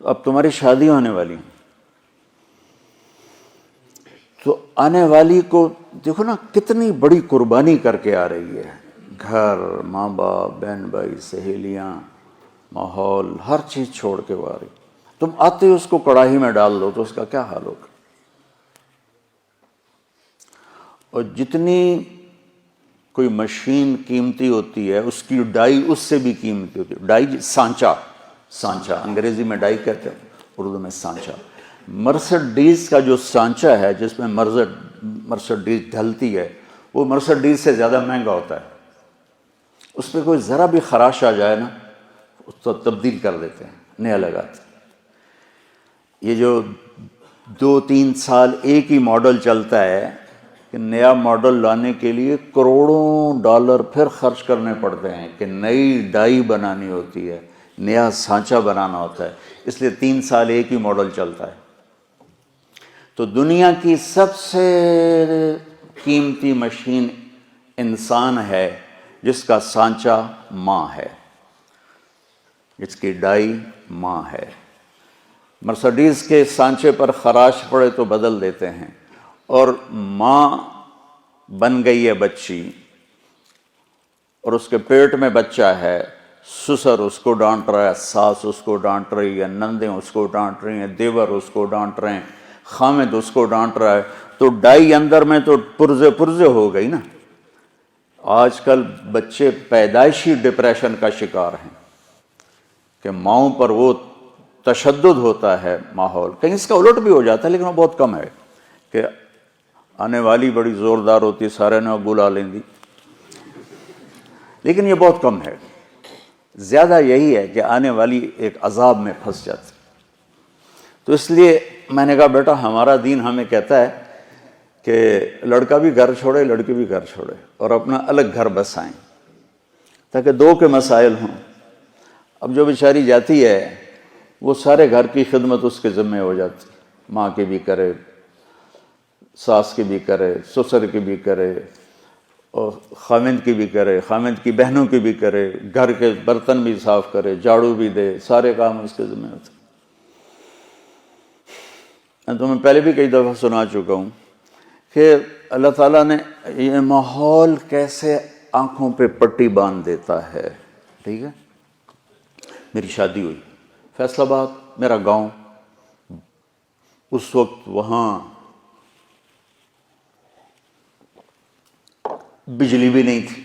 اب تمہاری شادی ہونے والی ہے، تو آنے والی کو دیکھو نا کتنی بڑی قربانی کر کے آ رہی ہے، گھر، ماں باپ، بہن بھائی، سہیلیاں، ماحول، ہر چیز چھوڑ کے وہ آ رہی. تم آتے ہی اس کو کڑاہی میں ڈال دو تو اس کا کیا حال ہوگا. اور جتنی کوئی مشین قیمتی ہوتی ہے اس کی ڈائی اس سے بھی قیمتی ہوتی ہے. ڈائی سانچہ انگریزی میں ڈائی کہتے ہیں، اردو میں سانچہ. مرسڈیز کا جو سانچہ ہے جس میں مرسڈیز ڈھلتی ہے وہ مرسڈیز سے زیادہ مہنگا ہوتا ہے. اس پہ کوئی ذرا بھی خراش آ جائے نا اس کو تبدیل کر دیتے ہیں، نیا لگاتے ہیں. یہ جو 2-3 سال ایک ہی ماڈل چلتا ہے کہ نیا ماڈل لانے کے لیے کروڑوں ڈالر پھر خرچ کرنے پڑتے ہیں کہ نئی ڈائی بنانی ہوتی ہے، نیا سانچہ بنانا ہوتا ہے. اس لیے 3 سال ایک ہی ماڈل چلتا ہے. تو دنیا کی سب سے قیمتی مشین انسان ہے جس کا سانچہ ماں ہے، جس کی ڈائی ماں ہے. مرسڈیز کے سانچے پر خراش پڑے تو بدل دیتے ہیں، اور ماں بن گئی ہے بچی اور اس کے پیٹ میں بچہ ہے. سسر اس کو ڈانٹ رہا ہے، ساس اس کو ڈانٹ رہی ہے، نندیں اس کو ڈانٹ رہی ہیں، دیور اس کو ڈانٹ رہے ہیں، خامد اس کو ڈانٹ رہا ہے. تو ڈائی اندر میں تو پرزے ہو گئی نا. آج کل بچے پیدائشی ڈپریشن کا شکار ہیں کہ ماؤں پر وہ تشدد ہوتا ہے ماحول. کہیں اس کا الٹ بھی ہو جاتا ہے لیکن وہ بہت کم ہے کہ آنے والی بڑی زوردار ہوتی سارے نے گلا لیں دی، لیکن یہ بہت کم ہے. زیادہ یہی ہے کہ آنے والی ایک عذاب میں پھنس جاتی. تو اس لیے میں نے کہا بیٹا ہمارا دین ہمیں کہتا ہے کہ لڑکا بھی گھر چھوڑے لڑکی بھی گھر چھوڑے اور اپنا الگ گھر بسائیں تاکہ 2 کے مسائل ہوں. اب جو بیچاری جاتی ہے وہ سارے گھر کی خدمت اس کے ذمہ ہو جاتی، ماں کی بھی کرے، ساس کی بھی کرے، سسر کی بھی کرے، اور خامند کی بھی کرے، خامند کی بہنوں کی بھی کرے، گھر کے برتن بھی صاف کرے، جھاڑو بھی دے، سارے کام اس کے ذمہ ہوتے. میں تمہیں پہلے بھی کئی دفعہ سنا چکا ہوں کہ اللہ تعالیٰ نے یہ ماحول کیسے آنکھوں پہ پٹی باندھ دیتا ہے. ٹھیک ہے، میری شادی ہوئی فیصل آباد، میرا گاؤں. اس وقت وہاں بجلی بھی نہیں تھی،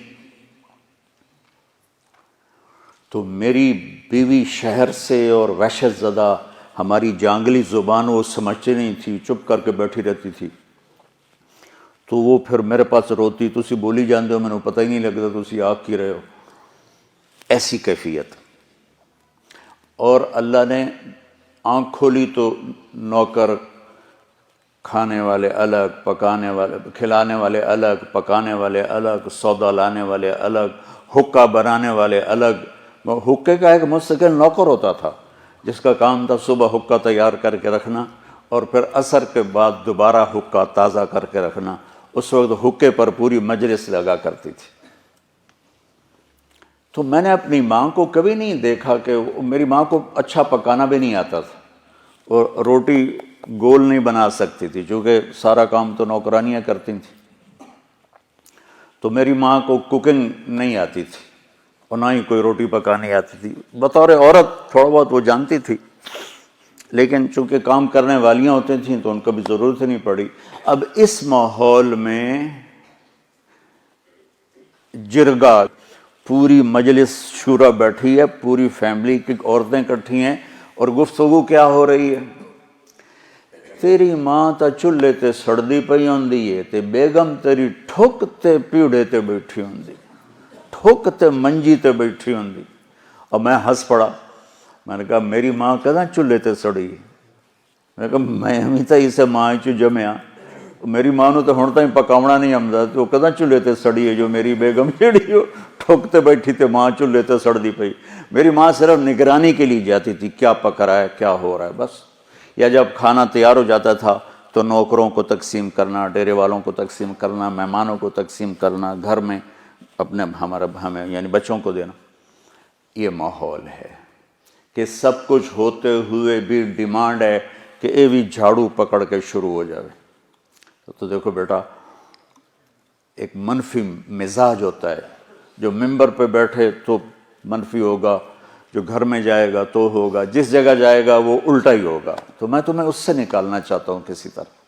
تو میری بیوی شہر سے اور وحشت زدہ ہماری جانگلی زبان وہ سمجھتی نہیں تھی، چپ کر کے بیٹھی رہتی تھی. تو وہ پھر میرے پاس روتی، تسی بولی جاندے ہو میں نے پتہ ہی نہیں لگتا تسی آگ کی رہے ہو. ایسی کیفیت. اور اللہ نے آنکھ کھولی تو نوکر، کھانے والے الگ، پکانے والے، کھلانے والے الگ، پکانے والے الگ، سودا لانے والے الگ، حکا بنانے والے الگ. حکے کا ایک مستقل نوکر ہوتا تھا جس کا کام تھا صبح حکا تیار کر کے رکھنا اور پھر عصر کے بعد دوبارہ حکا تازہ کر کے رکھنا. اس وقت حکے پر پوری مجلس لگا کرتی تھی. تو میں نے اپنی ماں کو کبھی نہیں دیکھا کہ میری ماں کو اچھا پکانا بھی نہیں آتا تھا اور روٹی گول نہیں بنا سکتی تھی چونکہ سارا کام تو نوکرانیاں کرتی تھیں. تو میری ماں کو کوکنگ نہیں آتی تھی اور نہ ہی کوئی روٹی پکانی آتی تھی. بطور عورت تھوڑا بہت وہ جانتی تھی لیکن چونکہ کام کرنے والیاں ہوتی تھیں تو ان کو بھی ضرورت نہیں پڑی. اب اس ماحول میں جرگا، پوری مجلس شورا بیٹھی ہے، پوری فیملی کی عورتیں اکٹھی ہیں اور گفتگو کیا ہو رہی ہے؟ تیری ماں تا چولہے تے سڑدی پئی ہوندی ہے تے بیگم تیری ٹھک تے پیڑے تے بیٹھی ہوندی، ٹھک تے منجی تے بیٹھی ہوندی. اور میں ہنس پڑا. میں نے کہا میری ماں کداں چولہے تے سڑی؟ میں نے کہا میں ہمیں تا اسے ماں چو جمیا، میری ماں نو تو ہن تائیں پکاونا نہیں آمدا تو کداں چولہے تے سڑی ہے جو میری بیگم جیڑی ہو ٹھک تے بیٹھی تے ماں چولہے تے سڑدی پئی. میری ماں صرف نگرانی کے لیے جاتی تھی کیا پک رہا ہے کیا ہو رہا ہے بس. یا جب کھانا تیار ہو جاتا تھا تو نوکروں کو تقسیم کرنا، ڈیرے والوں کو تقسیم کرنا، مہمانوں کو تقسیم کرنا، گھر میں اپنے ہمیں یعنی بچوں کو دینا. یہ ماحول ہے کہ سب کچھ ہوتے ہوئے بھی ڈیمانڈ ہے کہ یہ بھی جھاڑو پکڑ کے شروع ہو جائے. تو دیکھو بیٹا، ایک منفی مزاج ہوتا ہے، جو ممبر پہ بیٹھے تو منفی ہوگا، جو گھر میں جائے گا تو ہوگا، جس جگہ جائے گا وہ الٹا ہی ہوگا. تو میں تمہیں اس سے نکالنا چاہتا ہوں کسی طرح.